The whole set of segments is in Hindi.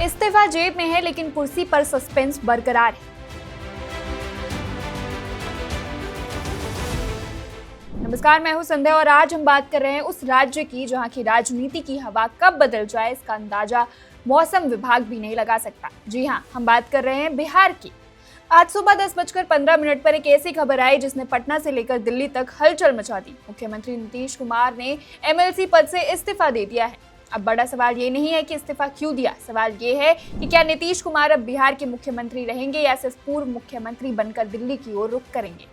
इस्तीफा जेब में है लेकिन कुर्सी पर सस्पेंस बरकरार है। नमस्कार, मैं हूं संध्या और आज हम बात कर रहे हैं उस राज्य की जहां की राजनीति की हवा कब बदल जाए इसका अंदाजा मौसम विभाग भी नहीं लगा सकता। जी हां, हम बात कर रहे हैं बिहार की। आज सुबह 10:15 पर एक ऐसी खबर आई जिसने पटना से लेकर दिल्ली तक हलचल मचा दी। मुख्यमंत्री नीतीश कुमार ने एमएलसी पद से इस्तीफा दे दिया है। अब बड़ा सवाल ये नहीं है कि इस्तीफा क्यों दिया, सवाल ये है कि क्या नीतीश कुमार अब बिहार के मुख्यमंत्री रहेंगे या सिर्फ पूर्व मुख्यमंत्री बनकर दिल्ली की ओर रुख करेंगे।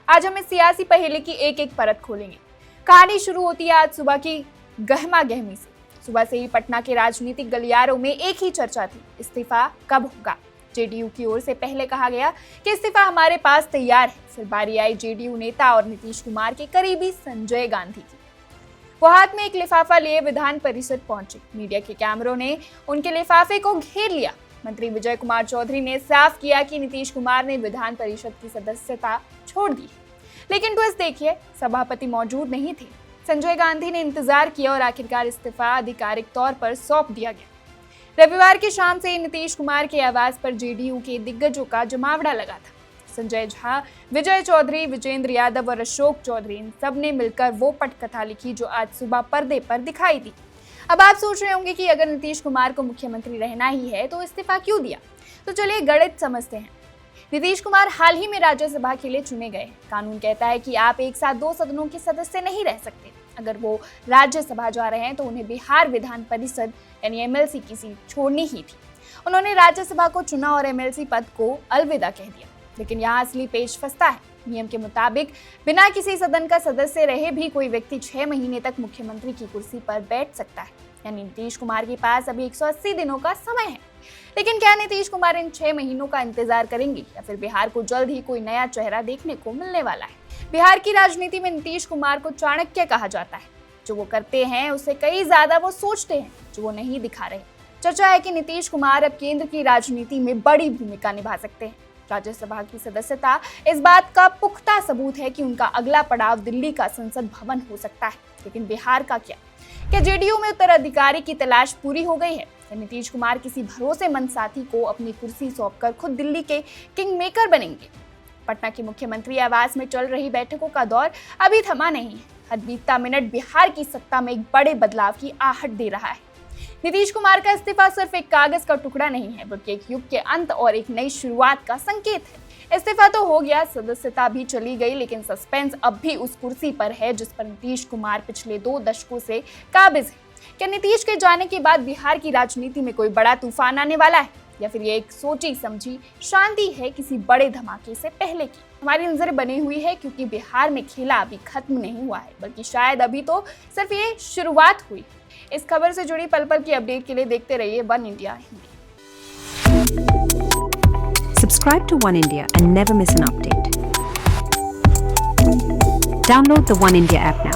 आज हम इस सियासी पहेली की एक एक परत खोलेंगे। कहानी शुरू होती है आज सुबह की गहमा गहमी से। सुबह से ही पटना के राजनीतिक गलियारों में एक ही चर्चा थी, इस्तीफा कब होगा। जेडीयू की ओर से पहले कहा गया कि इस्तीफा हमारे पास तैयार है। फिर बारी आई जेडीयू नेता और नीतीश कुमार के करीबी संजय गांधी की। वो हाथ में एक लिफाफा लिए विधान परिषद पहुंचे। मीडिया के कैमरों ने उनके लिफाफे को घेर लिया। मंत्री विजय कुमार चौधरी ने साफ किया कि नीतीश कुमार ने विधान परिषद की सदस्यता छोड़ दी। लेकिन ट्विस्ट देखिए, सभापति मौजूद नहीं थे। संजय गांधी ने इंतजार किया और आखिरकार इस्तीफा आधिकारिक तौर पर सौंप दिया गया। रविवार की शाम से नीतीश कुमार के आवास पर जेडीयू के दिग्गजों का जमावड़ा लगा था। संजय झा, विजय चौधरी, विजेंद्र यादव और अशोक चौधरी, इन सब ने मिलकर वो पटकथा लिखी जो आज सुबह पर्दे पर दिखाई दी। अब आप सोच रहे होंगे कि अगर नीतीश कुमार को मुख्यमंत्री रहना ही है तो इस्तीफा क्यों दिया। तो चलिए गणित समझते हैं। नीतीश कुमार हाल ही में राज्यसभा के लिए चुने गए। कानून कहता है कि आप एक साथ दो सदनों के सदस्य नहीं रह सकते। अगर वो राज्यसभा जा रहे हैं तो उन्हें बिहार विधान परिषद यानी एमएलसी की सीट छोड़नी ही थी। उन्होंने राज्यसभा को चुना और एमएलसी पद को अलविदा कह दिया। लेकिन यहाँ असली पेच फंसता है। नियम के मुताबिक बिना किसी सदन का सदस्य रहे भी कोई व्यक्ति 6 महीने तक मुख्यमंत्री की कुर्सी पर बैठ सकता है। यानी नीतीश कुमार के पास अभी 180 दिनों का समय है। लेकिन क्या नीतीश कुमार इन 6 महीनों का इंतजार करेंगे या फिर बिहार को जल्द ही कोई नया चेहरा देखने को मिलने वाला है। बिहार की राजनीति में नीतीश कुमार को चाणक्य कहा जाता है। जो वो करते हैं उससे कई ज्यादा वो सोचते हैं जो वो नहीं दिखा रहे। चर्चा है कि नीतीश कुमार अब केंद्र की राजनीति में बड़ी भूमिका निभा सकते हैं। राज्यसभा की सदस्यता इस बात का पुख्ता सबूत है कि उनका अगला पड़ाव दिल्ली का संसद भवन हो सकता है। लेकिन बिहार का क्या जेडीयू में उत्तराधिकारी की तलाश पूरी हो गई है? नीतीश कुमार किसी भरोसेमंद साथी को अपनी कुर्सी सौंपकर खुद दिल्ली के किंग मेकर बनेंगे? पटना की मुख्यमंत्री आवास में चल रही बैठकों का दौर अभी थमा नहीं है। हर बीतता मिनट बिहार की सत्ता में एक बड़े बदलाव की आहट दे रहा है। नीतीश कुमार का इस्तीफा सिर्फ एक कागज का टुकड़ा नहीं है, बल्कि एक युग के अंत और एक नई शुरुआत का संकेत है। इस्तीफा तो हो गया, सदस्यता भी चली गई, लेकिन सस्पेंस अब भी उस कुर्सी पर है जिस पर नीतीश कुमार पिछले 2 दशकों से काबिज है। क्या नीतीश के जाने के बाद बिहार की राजनीति में कोई बड़ा तूफान आने वाला है या फिर ये एक सोची समझी शांति है किसी बड़े धमाके से पहले की? हमारी नजर बनी हुई है क्योंकि बिहार में खेला अभी खत्म नहीं हुआ है, बल्कि शायद अभी तो सिर्फ ये शुरुआत हुई। इस खबर से जुड़ी पल पल की अपडेट के लिए देखते रहिए one India Hindi. Subscribe to One India and never miss an update. Download the One India app now.